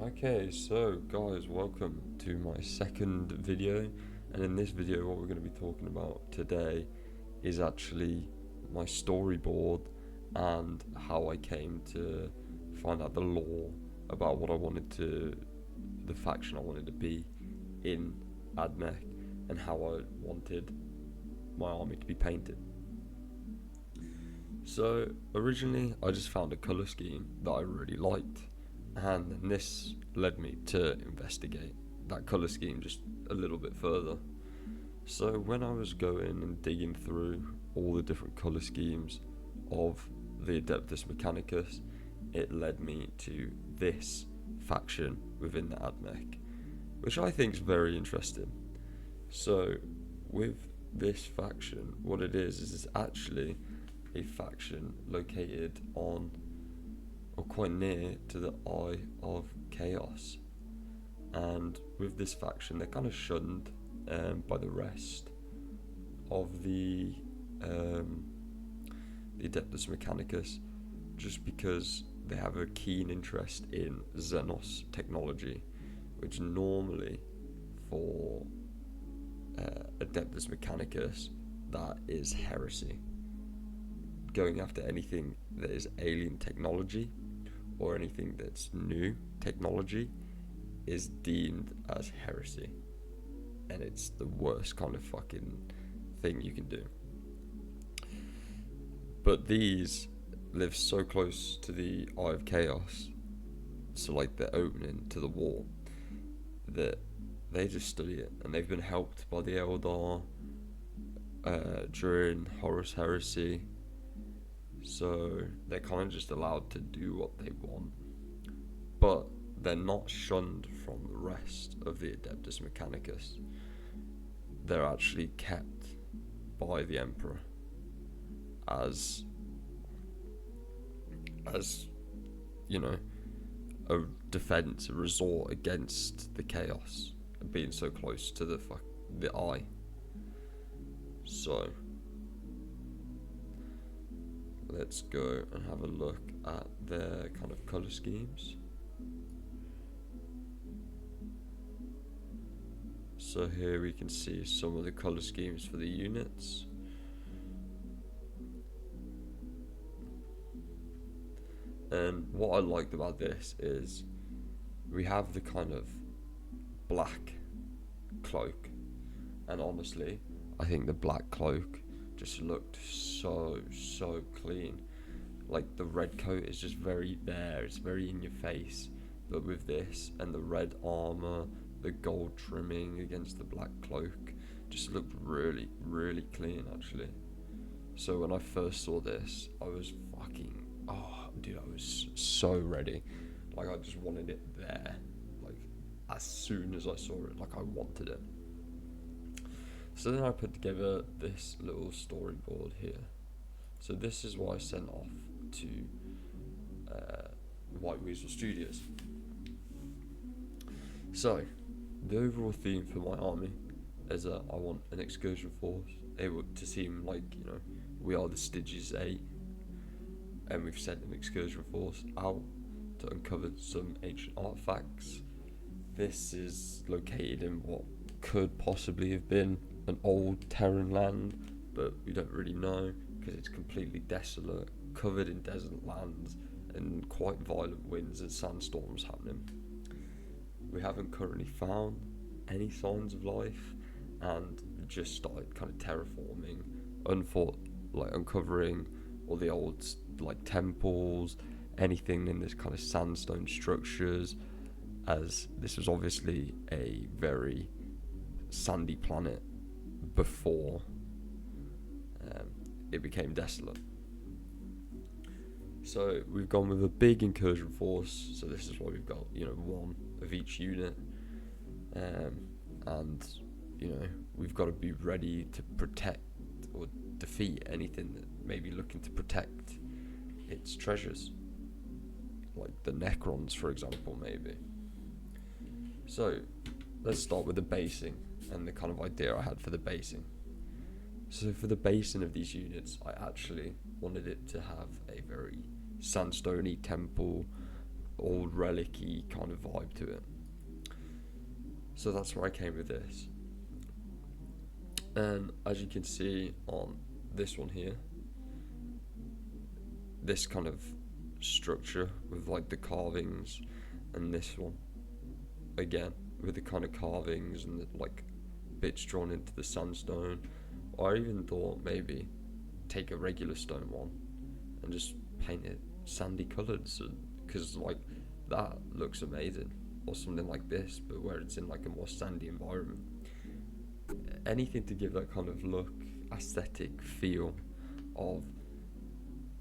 Okay, so guys, welcome to my second video, and in this video what we're going to be talking about today is actually my storyboard and how I came to find out the lore about the faction I wanted to be in AdMech, and how I wanted my army to be painted. So originally I just found a colour scheme that I really liked, and then this led me to investigate that colour scheme just a little bit further. So when I was going and digging through all the different colour schemes of the Adeptus Mechanicus, it led me to this faction within the AdMech, which I think is very interesting. So with this faction, what it is it's actually a faction located on or quite near to the Eye of Chaos, and with this faction they're kind of shunned by the rest of the Adeptus Mechanicus, just because they have a keen interest in Xenos technology, which normally for Adeptus Mechanicus that is heresy. Going after anything that is alien technology or anything that's new technology is deemed as heresy, and it's the worst kind of fucking thing you can do. But these live so close to the Eye of Chaos, so like the opening to the wall, that they just study it, and they've been helped by the Eldar during Horus Heresy. So they're kind of just allowed to do what they want, but they're not shunned from the rest of the Adeptus Mechanicus. They're actually kept by the Emperor as you know, a defense, a resort against the chaos and being so close to the eye. So let's go and have a look at their kind of colour schemes. So here we can see some of the colour schemes for the units. And what I liked about this is we have the kind of black cloak, and honestly I think the black cloak just looked so clean. Like the red coat is just very there, it's very in your face, but with this and the red armor, the gold trimming against the black cloak just looked really clean actually. So when I first saw this, I was fucking, oh dude, I was so ready. Like I just wanted it there. Like as soon as I saw it, like I wanted it. So then I put together this little storyboard here. So this is what I sent off to WhiteWeaselStudios. So the overall theme for my army is that I want an excursion force able to seem like, you know, we are the Stygius 8, and we've sent an excursion force out to uncover some ancient artifacts. This is located in what could possibly have been an old Terran land, but we don't really know because it's completely desolate, covered in desert lands and quite violent winds and sandstorms happening. We haven't currently found any signs of life, and we've just started kind of terraforming, uncovering all the old like temples, anything in this kind of sandstone structures, as this was obviously a very sandy planet before it became desolate. So we've gone with a big incursion force, so this is why we've got, you know, one of each unit, and you know, we've got to be ready to protect or defeat anything that may be looking to protect its treasures, like the Necrons for example maybe. So let's start with the basing and the kind of idea I had for the basing. So for the basing of these units, I actually wanted it to have a very sandstony temple old relic-y kind of vibe to it. So that's where I came with this. And as you can see on this one here, this kind of structure with like the carvings, and this one again with the kind of carvings and the like bits drawn into the sandstone. I even thought maybe take a regular stone one and just paint it sandy coloured, so because like that looks amazing, or something like this but where it's in like a more sandy environment. Anything to give that kind of look, aesthetic feel of,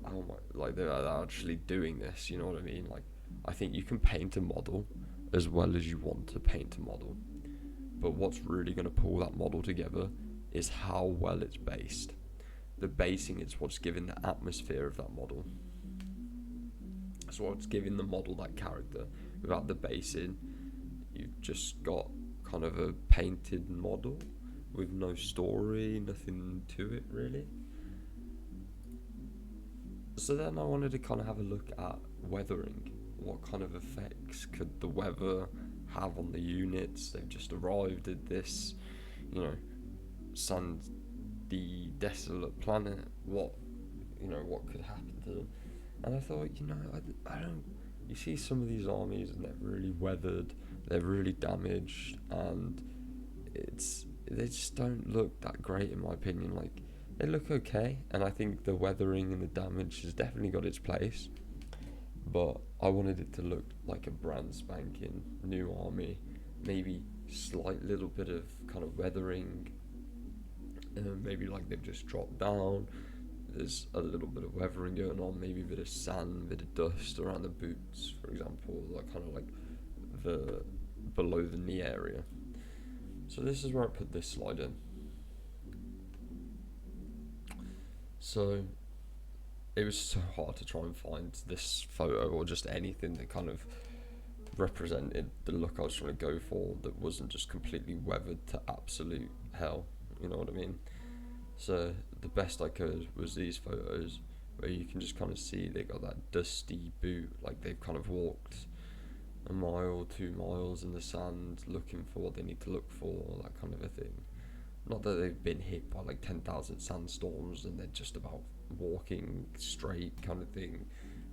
oh my, like they're actually doing this, you know what I mean? Like, I think you can paint a model as well as you want to paint a model, but what's really going to pull that model together is how well it's based. The basing is what's giving the atmosphere of that model. That's what's giving the model that character. Without the basing, you've just got kind of a painted model with no story, nothing to it really. So then I wanted to kind of have a look at weathering. What kind of effects could the weather have on the units? They've just arrived at this, you know, sandy, desolate planet. What could happen to them? And I thought, I don't. You see some of these armies, and they're really weathered, they're really damaged, and they just don't look that great in my opinion. Like, they look okay, and I think the weathering and the damage has definitely got its place, but I wanted it to look like a brand spanking new army, maybe slight little bit of kind of weathering, maybe like they've just dropped down, there's a little bit of weathering going on, maybe a bit of sand, a bit of dust around the boots, for example, like kind of like the below the knee area. So this is where I put this slide in. So it was so hard to try and find this photo or just anything that kind of represented the look I was trying to go for, that wasn't just completely weathered to absolute hell, you know what I mean? So the best I could was these photos where you can just kind of see they got that dusty boot, like they've kind of walked a mile, 2 miles in the sand looking for what they need to look for, that kind of a thing. Not that they've been hit by like 10,000 sandstorms and they're just about walking straight kind of thing,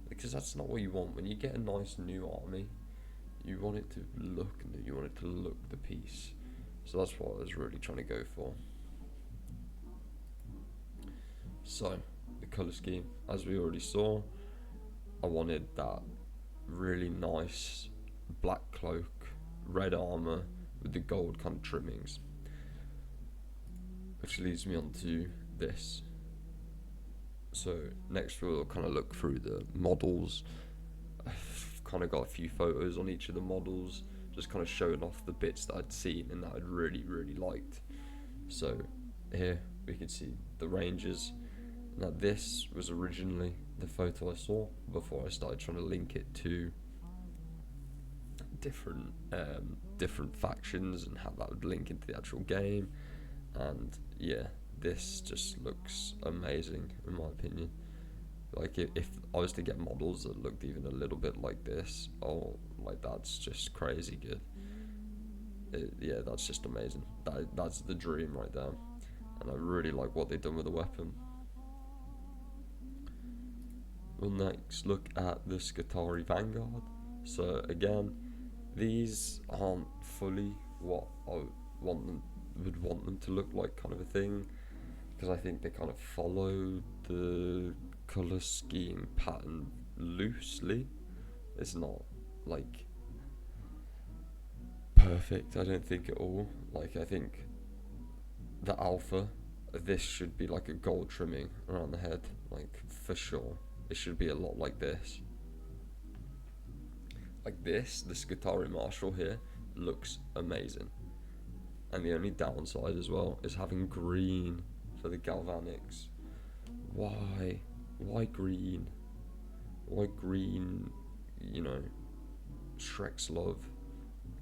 because that's not what you want. When you get a nice new army, you want it to look new, you want it to look the piece. So that's what I was really trying to go for. So the colour scheme, as we already saw, I wanted that really nice black cloak, red armour with the gold kind of trimmings, which leads me on to this. So next we'll kind of look through the models. I've kind of got a few photos on each of the models, just kind of showing off the bits that I'd seen and that I'd really liked. So here we can see the Rangers. Now this was originally the photo I saw before I started trying to link it to different factions and how that would link into the actual game. And yeah, this just looks amazing in my opinion. Like, if I was to get models that looked even a little bit like this, oh, like that's just crazy good. Yeah, that's just amazing. That's the dream right there. And I really like what they've done with the weapon. We'll next look at the Skitarii Vanguard. So again, these aren't fully what I would want them to look like, kind of a thing, because I think they kind of follow the colour scheme pattern loosely. It's not like perfect, I don't think, at all. Like, I think the alpha, this should be like a gold trimming around the head, like for sure. It should be a lot like this. Like this, the Skitarii Marshal here looks amazing. And the only downside as well is having green for the Galvanics. Why? Why green? Why green, you know, Shrek's love.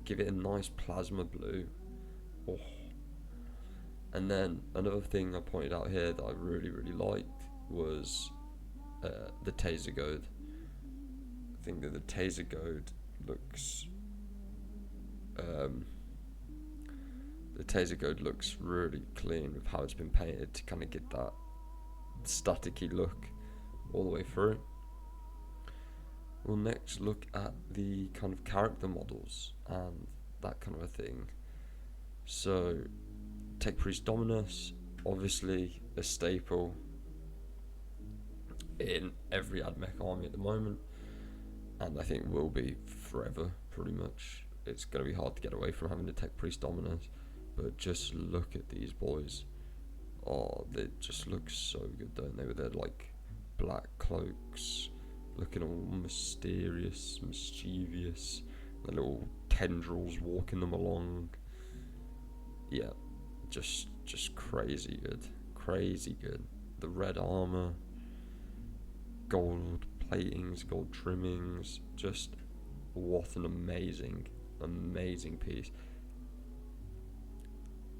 Give it a nice plasma blue. Oh. And then another thing I pointed out here that I really liked was the Taser Goad. think that the taser goad looks really clean with how it's been painted to kind of get that staticky look all the way through. We'll next look at the kind of character models and that kind of a thing. So Tech Priest Dominus, obviously a staple in every AdMech army at the moment, and I think will be forever pretty much. It's going to be hard to get away from having a Tech Priest Dominus, but just look at these boys. Oh, they just look so good, don't they, with their like black cloaks, looking all mysterious, mischievous, the little tendrils walking them along. Yeah, just crazy good. The red armor, gold platings, gold trimmings, just what an amazing piece.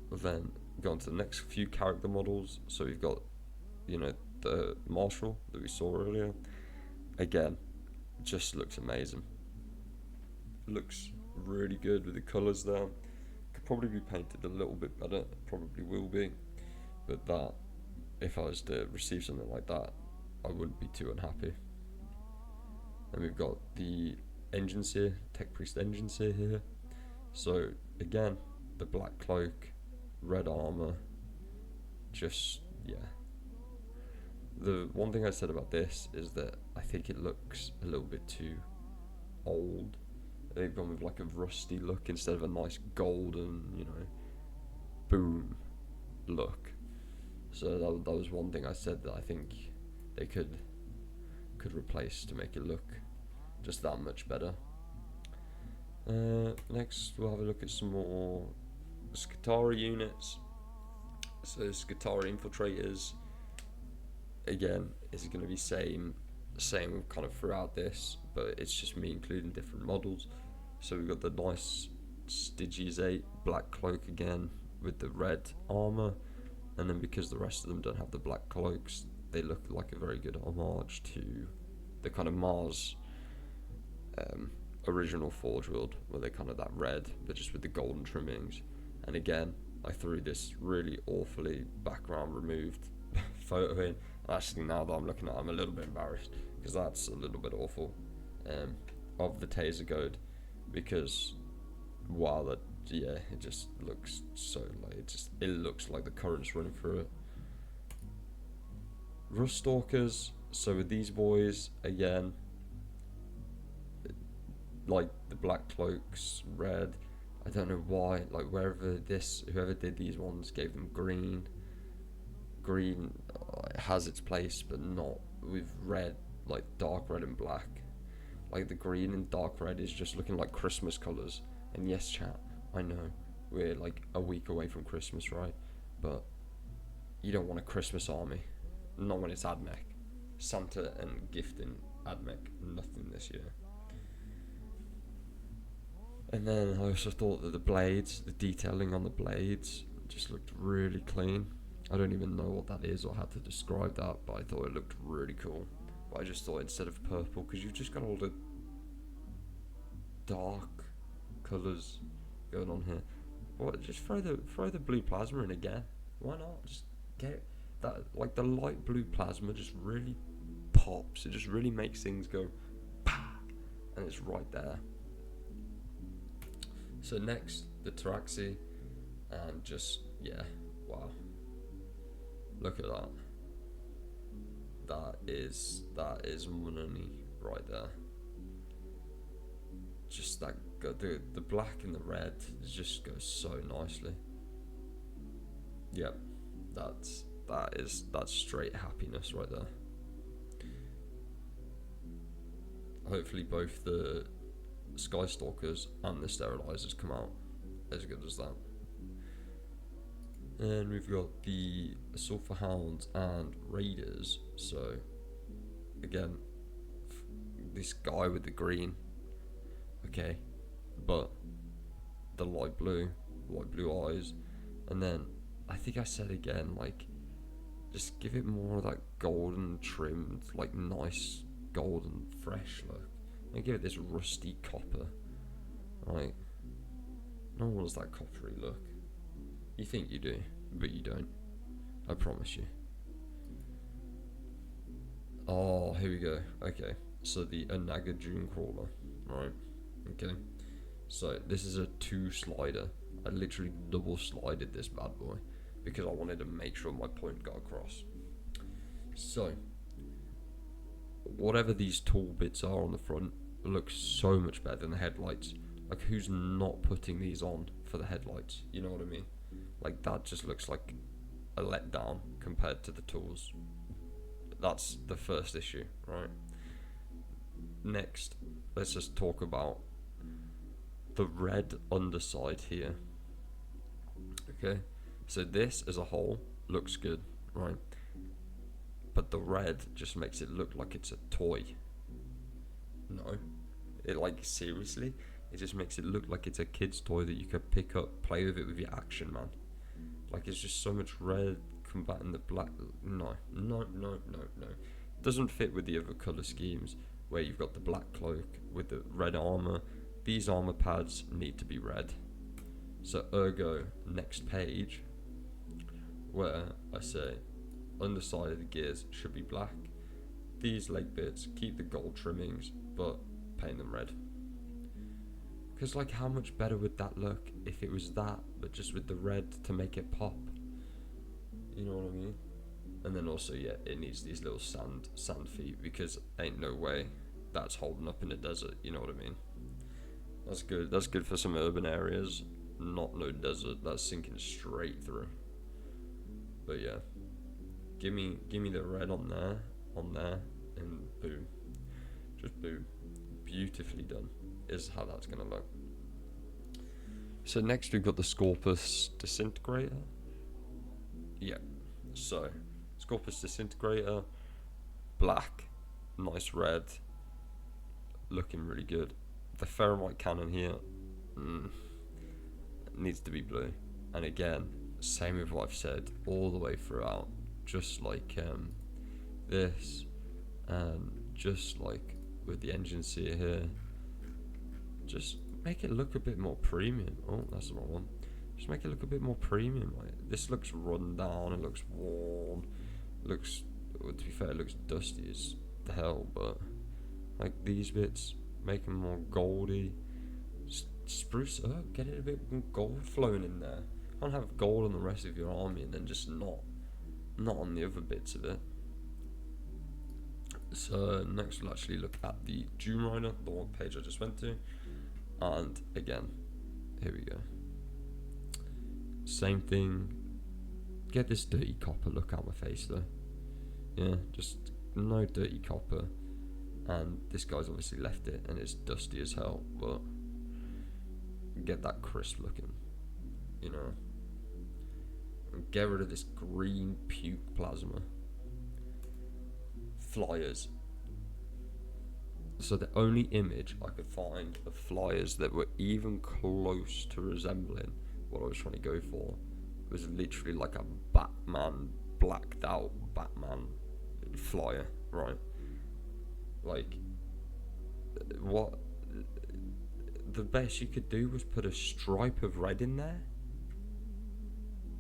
Then go on to the next few character models. So we've got, the Marshal that we saw earlier. Again, just looks amazing. Looks really good with the colours there. Could probably be painted a little bit better, probably will be. But that, if I was to receive something like that, I wouldn't be too unhappy. And we've got the Engineer, Tech Priest Engineer here. So again, the black cloak, red armor, just, yeah. The one thing I said about this is that I think it looks a little bit too old. They've gone with like a rusty look instead of a nice golden, boom look. So that was one thing I said that I think they could replace to make it look just that much better. Next we'll have a look at some more Skatari units. So Skatari Infiltrators, again, is going to be same kind of throughout this, but it's just me including different models. So we've got the nice Stygies 8 black cloak again with the red armor, and then because the rest of them don't have the black cloaks, they look like a very good homage to the kind of Mars original Forge World, where they're kind of that red but just with the golden trimmings. And again, I threw this really awfully background removed photo in. Actually, now that I'm looking at it, I'm a little bit embarrassed because that's a little bit awful, of the taser goad, because wow, it just looks so like it looks like the current's running through it. Rust Stalkers, so with these boys again, like the black cloaks, red. I don't know why, like whoever did these ones gave them green. Green has its place, but not with red, like dark red and black. Like the green and dark red is just looking like Christmas colours. And yes, chat, I know we're like a week away from Christmas, right? But you don't want a Christmas army, not when it's AdMech. Santa and gifting AdMech, nothing this year. And then I also thought that the blades, the detailing on the blades, just looked really clean. I don't even know what that is or how to describe that, but I thought it looked really cool. But I just thought instead of purple, because you've just got all the dark colours going on here, what? Just throw the blue plasma in again. Why not? Just get that, like the light blue plasma just really pops. It just really makes things go, bah, and it's right there. So next, the Taraxi, and just, yeah, wow. Look at that. That is money right there. Just that, the black and the red just goes so nicely. Yep, that's straight happiness right there. Hopefully both the Sky Stalkers and the Sterilizers come out as good as that. And we've got the Sulphur Hounds and Raiders. So again, this guy with the green, okay, but the light blue eyes, and then I think I said again, like, just give it more of that golden trimmed, like nice golden fresh look. I give it this rusty copper. Right. No one wants that coppery look. You think you do, but you don't. I promise you. Oh, here we go. Okay. So the Anaga June Crawler. Right. Okay. So this is a 2 slider. I literally double slided this bad boy because I wanted to make sure my point got across. So whatever these tall bits are on the front looks so much better than the headlights. Like, who's not putting these on for the headlights? You know what I mean? Like, that just looks like a letdown compared to the tools. That's the first issue, right? Next, let's just talk about the red underside here. Okay, so this as a whole looks good, right? But the red just makes it look like it's a toy. No, it, like, seriously, it just makes it look like it's a kid's toy that you could pick up, play with it with your Action Man. Like, it's just so much red combating the black. No. It doesn't fit with the other colour schemes where you've got the black cloak with the red armour. These armour pads need to be red. So ergo, next page, where I say underside of the gears should be black. These leg bits, keep the gold trimmings, but paint them red. Because, like, how much better would that look if it was that, but just with the red to make it pop? You know what I mean? And then also, yeah, it needs these little sand feet, because ain't no way that's holding up in the desert. You know what I mean? That's good. That's good for some urban areas. Not no desert. That's sinking straight through. But yeah, give me the red on there, and boom, just boom, beautifully done. Is how that's gonna look. So next we've got the Scorpus Disintegrator. Yeah, so Scorpus Disintegrator, black, nice red, looking really good. The Ferromite cannon here needs to be blue. And again, same with what I've said all the way throughout, just like this, and just like with the engine sear here, just make it look a bit more premium. Oh, that's the wrong one. Just make it look a bit more premium. Like, this looks run down, it looks worn, looks, well, to be fair, it looks dusty as the hell, but like these bits, make them more goldy. Just spruce up, get it a bit more gold flowing in there. Can't have gold on the rest of your army and then just not on the other bits of it. So next we'll actually look at the Doom Rider, the one page I just went to, and again, here we go. Same thing. Get this dirty copper look out my face though. Yeah, just no dirty copper. And this guy's obviously left it and it's dusty as hell, but get that crisp looking, you know. And get rid of this green puke plasma. Flyers. So the only image I could find of flyers that were even close to resembling what I was trying to go for was literally like a Batman, blacked out Batman flyer, right? Like, what the best you could do was put a stripe of red in there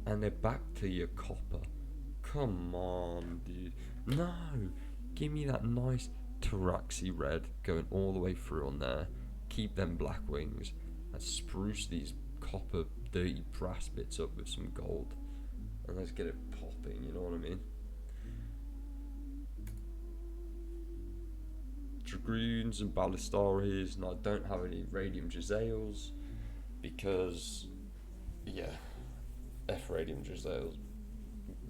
and they're back to your copper. Come on, dude. No, give me that nice Taraxi red going all the way through on there. Keep them black wings and spruce these copper dirty brass bits up with some gold, and let's get it popping, you know what I mean? Dragoons and Ballistaries, and I don't have any Radium Giselles because, yeah, F Radium Giselles,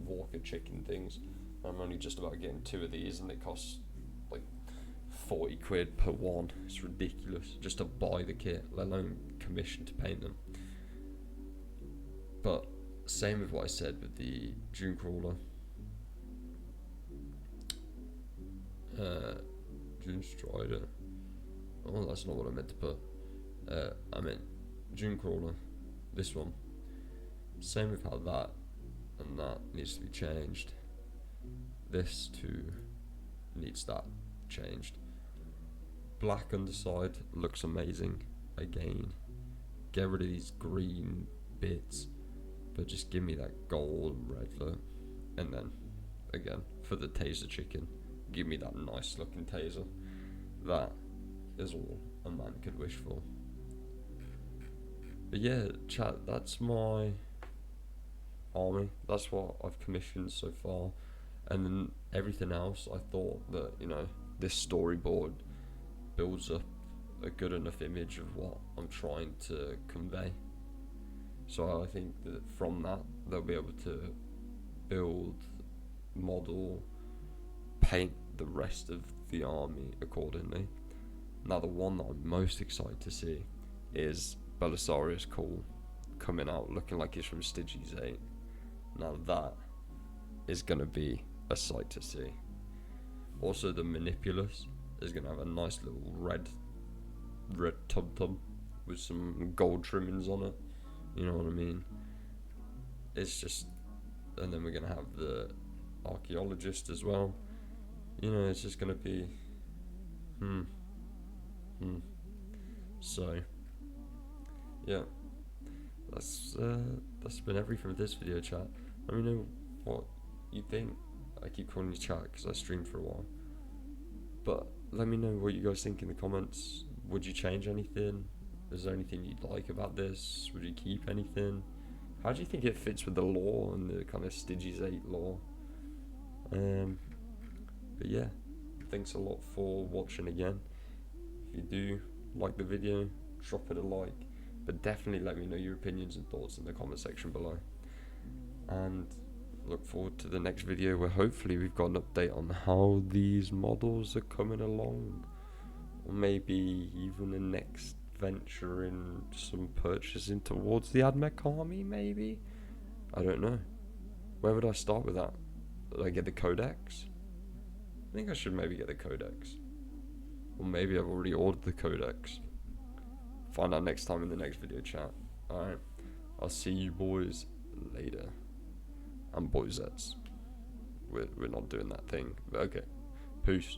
Walker chicken things. I'm only just about getting 2 of these and they cost like 40 quid per one. It's ridiculous just to buy the kit, let alone commission to paint them. But same with what I said with the June Crawler. June Strider. Oh, that's not what I meant to put. I meant June Crawler. This one. Same with how that and that needs to be changed. This too needs that changed. black underside looks amazing. Again, get rid of these green bits, but just give me that gold and red look. And then again, for the taser chicken, give me that nice looking taser. That is all a man could wish for. But yeah, chat, that's my army. That's what I've commissioned so far. And then everything else, I thought that, you know, this storyboard builds up a good enough image of what I'm trying to convey. So I think that from that, they'll be able to build, model, paint the rest of the army accordingly. Now the one that I'm most excited to see is Belisarius Call coming out looking like he's from Stygies 8. Now that is going to be a sight to see. Also the Manipulus is going to have a nice little red tub with some gold trimmings on it. You know what I mean? It's just, and then we're going to have the Archaeologist as well. You know, it's just going to be So yeah, that's been everything for this video, chat. Let me know what you think. I keep calling you chat because I streamed for a while, but let me know what you guys think in the comments. Would you change anything? Is there anything you'd like about this? Would you keep anything? How do you think it fits with the lore and the kind of Stygies 8 lore? But yeah, thanks a lot for watching again. If you do like the video, drop it a like, but definitely let me know your opinions and thoughts in the comment section below. And look forward to the next video where hopefully we've got an update on how these models are coming along, or maybe even a next venture in some purchasing towards the Admech army. Maybe, I don't know. Where would I start with that? Did I get the codex? I think I should maybe get the codex, or maybe I've already ordered the codex. Find out next time in the next video, chat. Alright, I'll see you boys later. And boysettes. We're not doing that thing, but okay. Peace.